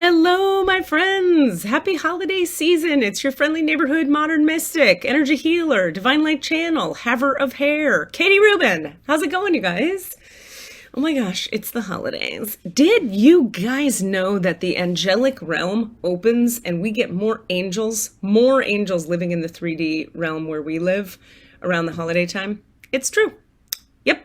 Hello, my friends. Happy holiday season. It's your friendly neighborhood modern mystic, energy healer, divine light channel, haver of hair, Katie Rubin. How's it going, you guys? Oh my gosh, it's the holidays. Did you guys know that the angelic realm opens and we get more angels living in the 3D realm where we live around the holiday time? It's true. Yep.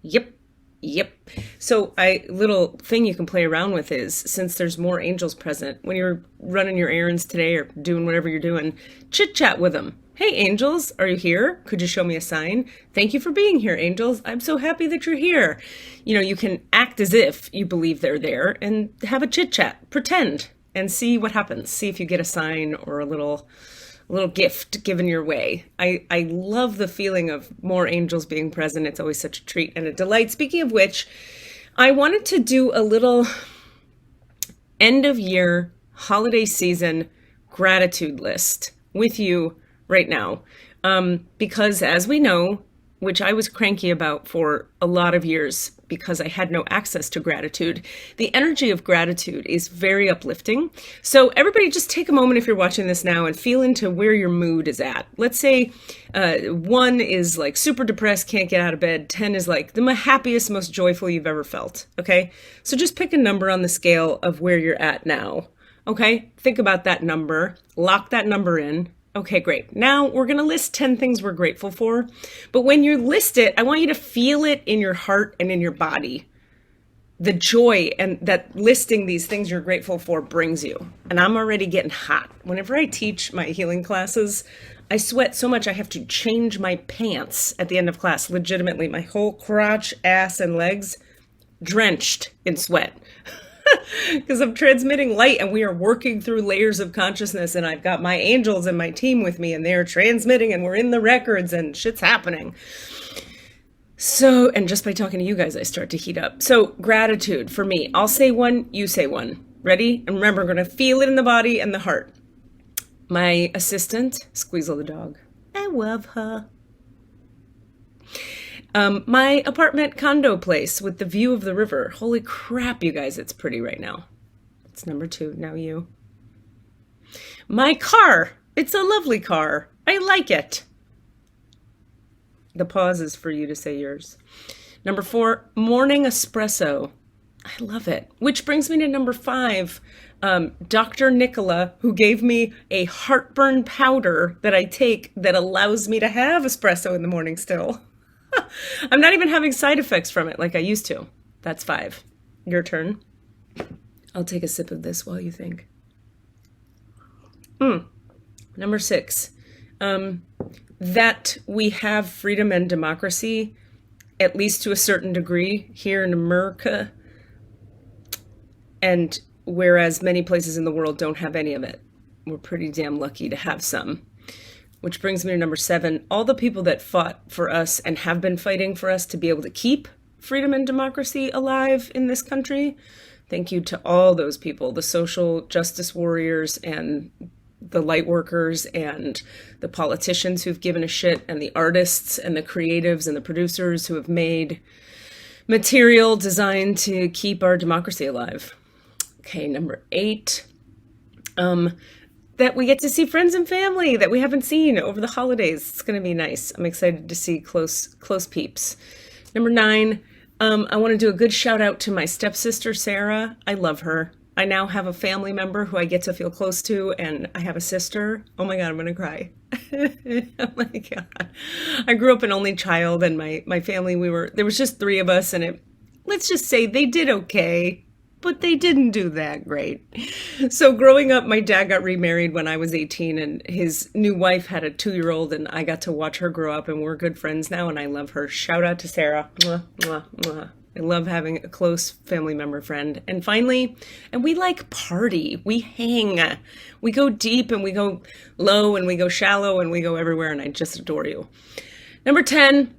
Yep. Yep. So little thing you can play around with is since there's more angels present, when you're running your errands today or doing whatever you're doing, chit chat with them. Hey, angels, are you here? Could you show me a sign? Thank you for being here, angels. I'm so happy that you're here. You can act as if you believe they're there and have a chit chat, pretend, and see what happens. See if you get a sign or a little gift given your way. I love the feeling of more angels being present. It's always such a treat and a delight. Speaking of which, I wanted to do a little end of year holiday season gratitude list with you right now. Because as we know, which I was cranky about for a lot of years because I had no access to gratitude. The energy of gratitude is very uplifting. So everybody just take a moment if you're watching this now and feel into where your mood is at. Let's say 1 is like super depressed, can't get out of bed. 10 is like the happiest, most joyful you've ever felt. Okay. So just pick a number on the scale of where you're at now. Okay. Think about that number, lock that number in. Okay, great. Now we're going to list 10 things we're grateful for. But when you list it, I want you to feel it in your heart and in your body. The joy and that listing these things you're grateful for brings you. And I'm already getting hot. Whenever I teach my healing classes, I sweat so much I have to change my pants at the end of class. Legitimately, my whole crotch, ass, and legs drenched in sweat. Because I'm transmitting light and we are working through layers of consciousness and I've got my angels and my team with me and they're transmitting and we're in the records and shit's happening. So, and just by talking to you guys, I start to heat up. So gratitude for me, I'll say one, you say one. Ready? And remember, we're going to feel it in the body and the heart. My assistant, Squeezle the dog. I love her. My apartment condo place with the view of the river. Holy crap, you guys, it's pretty right now. It's number 2. Now you. My car. It's a lovely car. I like it. The pause is for you to say yours. Number 4, morning espresso. I love it. Which brings me to number 5. Dr. Nicola, who gave me a heartburn powder that I take that allows me to have espresso in the morning still. I'm not even having side effects from it like I used to. That's 5. Your turn. I'll take a sip of this while you think. Number 6. That we have freedom and democracy, at least to a certain degree, here in America. And whereas many places in the world don't have any of it. We're pretty damn lucky to have some. Which brings me to number 7, all the people that fought for us and have been fighting for us to be able to keep freedom and democracy alive in this country. Thank you to all those people, the social justice warriors and the light workers and the politicians who've given a shit and the artists and the creatives and the producers who have made material designed to keep our democracy alive. Okay, number 8. That we get to see friends and family that we haven't seen over the holidays. It's going to be nice. I'm excited to see close peeps. Number 9, I want to do a good shout out to my stepsister, Sarah. I love her. I now have a family member who I get to feel close to, and I have a sister. Oh my God, I'm going to cry. Oh my God. I grew up an only child, and my family, there was just 3 of us, and let's just say they did okay. But they didn't do that great. So growing up, my dad got remarried when I was 18 and his new wife had a 2-year-old and I got to watch her grow up and we're good friends now and I love her. Shout out to Sarah. Mwah, mwah, mwah. I love having a close family member friend. And finally, and we like party. We hang. We go deep and we go low and we go shallow and we go everywhere and I just adore you. Number 10.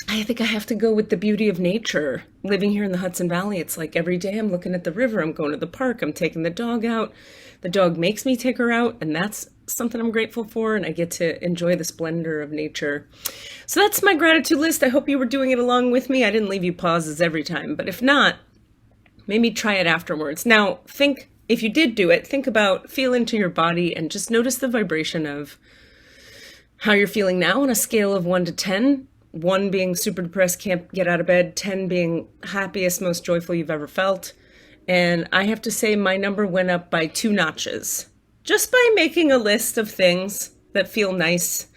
I think I have to go with the beauty of nature. Living here in the Hudson Valley, it's like every day I'm looking at the river, I'm going to the park, I'm taking the dog out. The dog makes me take her out, and that's something I'm grateful for, and I get to enjoy the splendor of nature. So that's my gratitude list. I hope you were doing it along with me. I didn't leave you pauses every time, but if not, maybe try it afterwards. Now, think if you did do it, feel into your body and just notice the vibration of how you're feeling now on a scale of 1 to 10. 1 being super depressed, can't get out of bed, 10 being happiest, most joyful you've ever felt. And I have to say my number went up by 2 notches just by making a list of things that feel nice.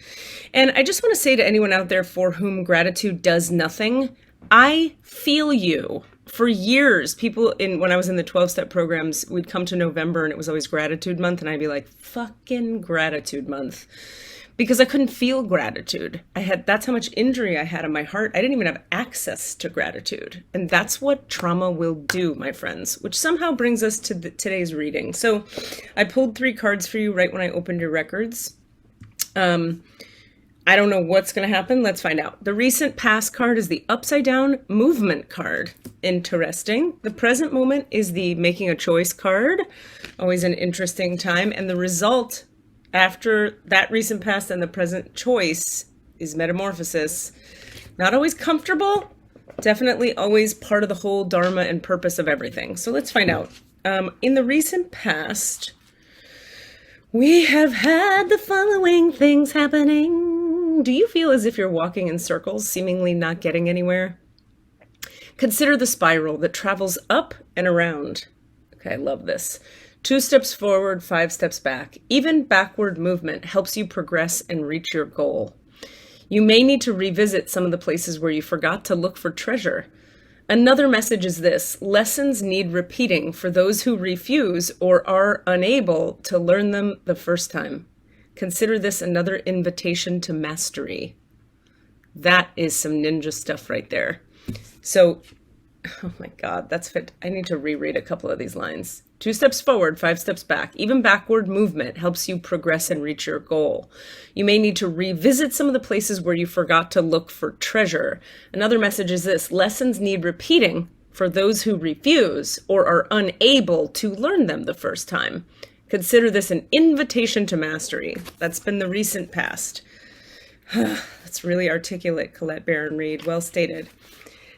And I just want to say to anyone out there for whom gratitude does nothing, I feel you. For years, when I was in the 12-step programs, we'd come to November and it was always gratitude month. And I'd be like, fucking gratitude month. Because I couldn't feel gratitude. That's how much injury I had in my heart. I didn't even have access to gratitude. And that's what trauma will do, my friends, which somehow brings us to today's reading. So I pulled 3 cards for you right when I opened your records. I don't know what's going to happen. Let's find out. The recent past card is the upside down movement card. Interesting. The present moment is the making a choice card. Always an interesting time. And the result after that recent past and the present choice is metamorphosis. Not always comfortable, definitely always part of the whole dharma and purpose of everything. So let's find out. In the recent past, we have had the following things happening. Do you feel as if you're walking in circles, seemingly not getting anywhere? Consider the spiral that travels up and around. Okay, I love this. 2 steps forward, 5 steps back. Even backward movement helps you progress and reach your goal. You may need to revisit some of the places where you forgot to look for treasure. Another message is this: lessons need repeating for those who refuse or are unable to learn them the first time. Consider this another invitation to mastery. That is some ninja stuff right there. So, oh my God, that's fit. I need to reread a couple of these lines. 2 steps forward, 5 steps back. Even backward movement helps you progress and reach your goal. You may need to revisit some of the places where you forgot to look for treasure. Another message is this: lessons need repeating for those who refuse or are unable to learn them the first time. Consider this an invitation to mastery. That's been the recent past. That's really articulate, Colette Baron Reed. Well stated.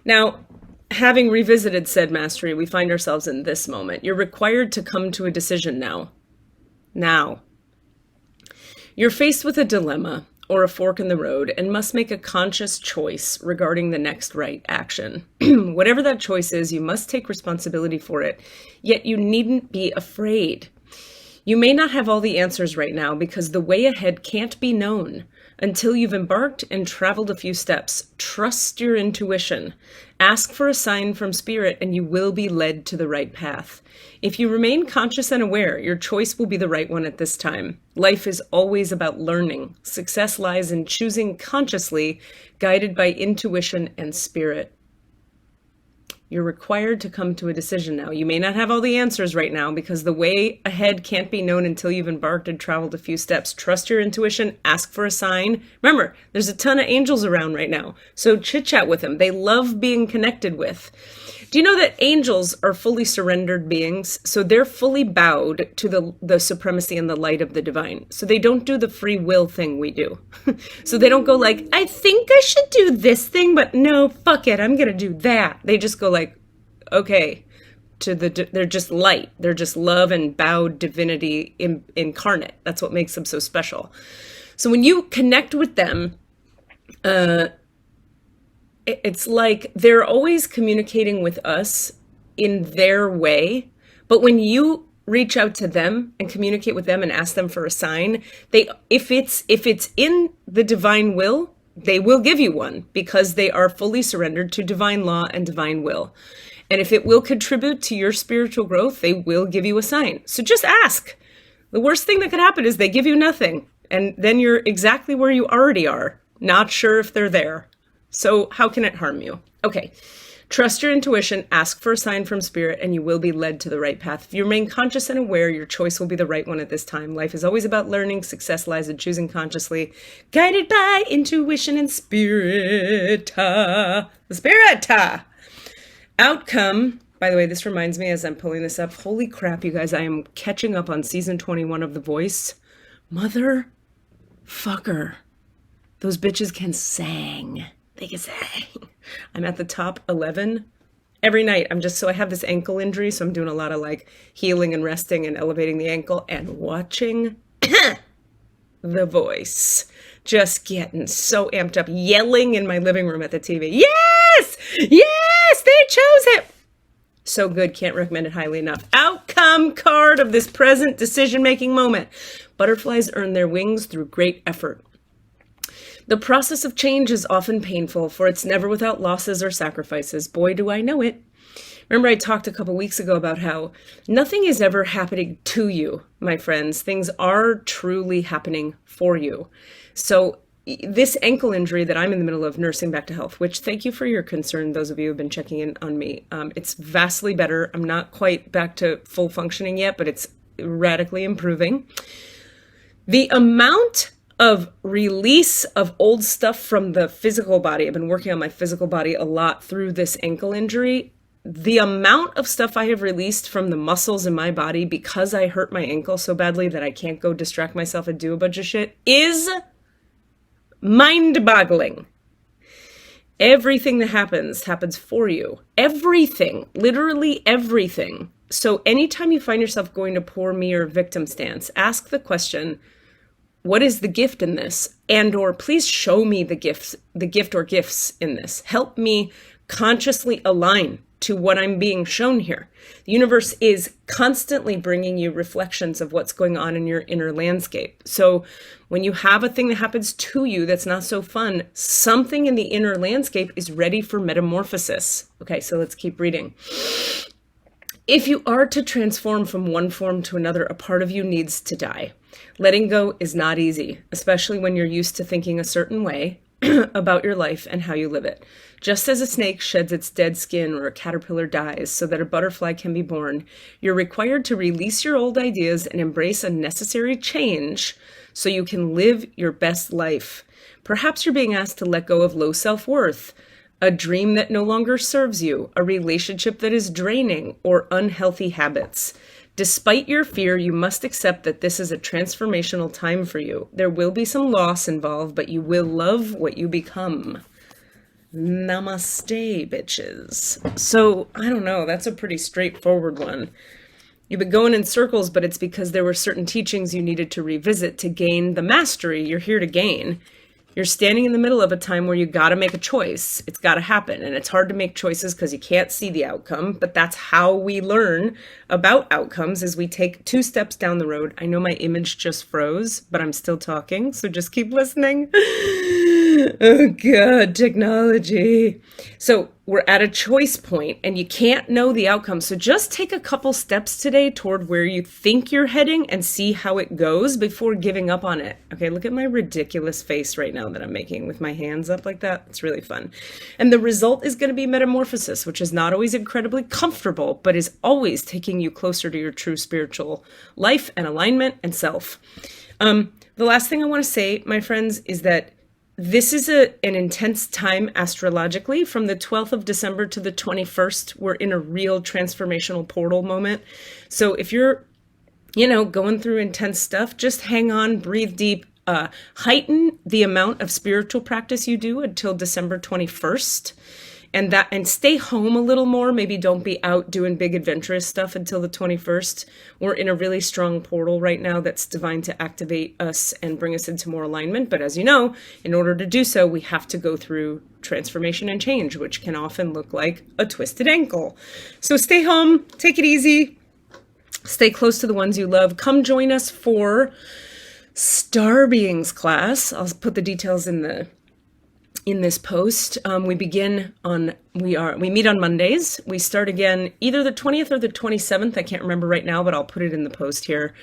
Now, having revisited said mastery, we find ourselves in this moment. You're required to come to a decision now. Now. You're faced with a dilemma or a fork in the road and must make a conscious choice regarding the next right action. Whatever that choice is, you must take responsibility for it, yet you needn't be afraid. You may not have all the answers right now because the way ahead can't be known until you've embarked and traveled a few steps. Trust your intuition. Ask for a sign from spirit and you will be led to the right path. If you remain conscious and aware, your choice will be the right one at this time. Life is always about learning. Success lies in choosing consciously, guided by intuition and spirit. You're required to come to a decision now. You may not have all the answers right now because the way ahead can't be known until you've embarked and traveled a few steps. Trust your intuition. Ask for a sign. Remember, there's a ton of angels around right now, so chit chat with them. They love being connected with. Do you know that angels are fully surrendered beings? So they're fully bowed to the supremacy and the light of the divine. So they don't do the free will thing we do. So they don't go like, I think I should do this thing, but no, fuck it, I'm going to do that. They just go like, okay, they're just light. They're just love and bowed divinity incarnate. That's what makes them so special. So when you connect with them, it's like they're always communicating with us in their way. But when you reach out to them and communicate with them and ask them for a sign, if it's in the divine will, they will give you one because they are fully surrendered to divine law and divine will. And if it will contribute to your spiritual growth, they will give you a sign. So just ask. The worst thing that could happen is they give you nothing. And then you're exactly where you already are, not sure if they're there. So how can it harm you? Okay, trust your intuition, ask for a sign from spirit, and you will be led to the right path. If you remain conscious and aware, your choice will be the right one at this time. Life is always about learning. Success lies in choosing consciously, guided by intuition and spirit. The spirit. Outcome. By the way, this reminds me as I'm pulling this up. Holy crap, you guys, I am catching up on season 21 of The Voice. Motherfucker. Those bitches can sing. They can sing. I'm at the top 11 every night. I have this ankle injury, so I'm doing a lot of like healing and resting and elevating the ankle and watching The Voice. Just getting so amped up, yelling in my living room at the TV. Yes! Yes! They chose it! So good, can't recommend it highly enough. Outcome card of this present decision-making moment. Butterflies earn their wings through great effort. The process of change is often painful, for it's never without losses or sacrifices. Boy, do I know it. Remember, I talked a couple weeks ago about how nothing is ever happening to you, my friends. Things are truly happening for you. So this ankle injury that I'm in the middle of nursing back to health, which thank you for your concern, those of you who have been checking in on me. It's vastly better. I'm not quite back to full functioning yet, but it's radically improving. The amount of release of old stuff from the physical body, I've been working on my physical body a lot through this ankle injury. The amount of stuff I have released from the muscles in my body because I hurt my ankle so badly that I can't go distract myself and do a bunch of shit is mind-boggling. Everything that happens for you. Everything, literally everything. So anytime you find yourself going to poor me or victim stance, ask the question, what is the gift in this? And or please show me the gift or gifts in this. Help me consciously align to what I'm being shown here. The universe is constantly bringing you reflections of what's going on in your inner landscape. So when you have a thing that happens to you that's not so fun, something in the inner landscape is ready for metamorphosis. Okay, so let's keep reading. If you are to transform from one form to another, a part of you needs to die. Letting go is not easy, especially when you're used to thinking a certain way about your life and how you live it. Just as a snake sheds its dead skin or a caterpillar dies so that a butterfly can be born, you're required to release your old ideas and embrace a necessary change so you can live your best life. Perhaps you're being asked to let go of low self-worth, a dream that no longer serves you, a relationship that is draining, or unhealthy habits. Despite your fear, you must accept that this is a transformational time for you. There will be some loss involved, but you will love what you become. Namaste, bitches. So, I don't know, that's a pretty straightforward one. You've been going in circles, but it's because there were certain teachings you needed to revisit to gain the mastery you're here to gain. You're standing in the middle of a time where you got to make a choice. It's got to happen. And it's hard to make choices because you can't see the outcome. But that's how we learn about outcomes, is we take 2 steps down the road. I know my image just froze, but I'm still talking. So just keep listening. Oh God, technology. So we're at a choice point and you can't know the outcome. So just take a couple steps today toward where you think you're heading and see how it goes before giving up on it. Okay, look at my ridiculous face right now that I'm making with my hands up like that. It's really fun. And the result is going to be metamorphosis, which is not always incredibly comfortable, but is always taking you closer to your true spiritual life and alignment and self. The last thing I want to say, my friends, is that this is an intense time astrologically. From the 12th of December to the 21st, we're in a real transformational portal moment. So if you're, going through intense stuff, just hang on, breathe deep, heighten the amount of spiritual practice you do until December 21st. And stay home a little more. Maybe don't be out doing big adventurous stuff until the 21st. We're in a really strong portal right now that's divine to activate us and bring us into more alignment. But as you know, in order to do so, we have to go through transformation and change, which can often look like a twisted ankle. So stay home, take it easy, stay close to the ones you love. Come join us for Star Beings class. I'll put the details in this post. We meet on Mondays. We start again either the 20th or the 27th. I can't remember right now, but I'll put it in the post here.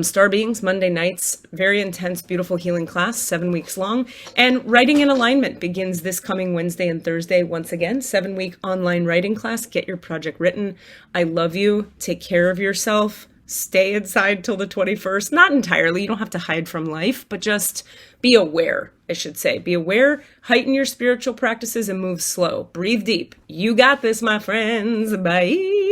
Star Beings, Monday nights, very intense, beautiful healing class, 7 weeks long. And Writing in Alignment begins this coming Wednesday and Thursday. Once again, 7-week online writing class. Get your project written. I love you. Take care of yourself. Stay inside till the 21st. Not entirely. You don't have to hide from life, but just be aware, I should say. Be aware, heighten your spiritual practices, and move slow. Breathe deep. You got this, my friends. Bye.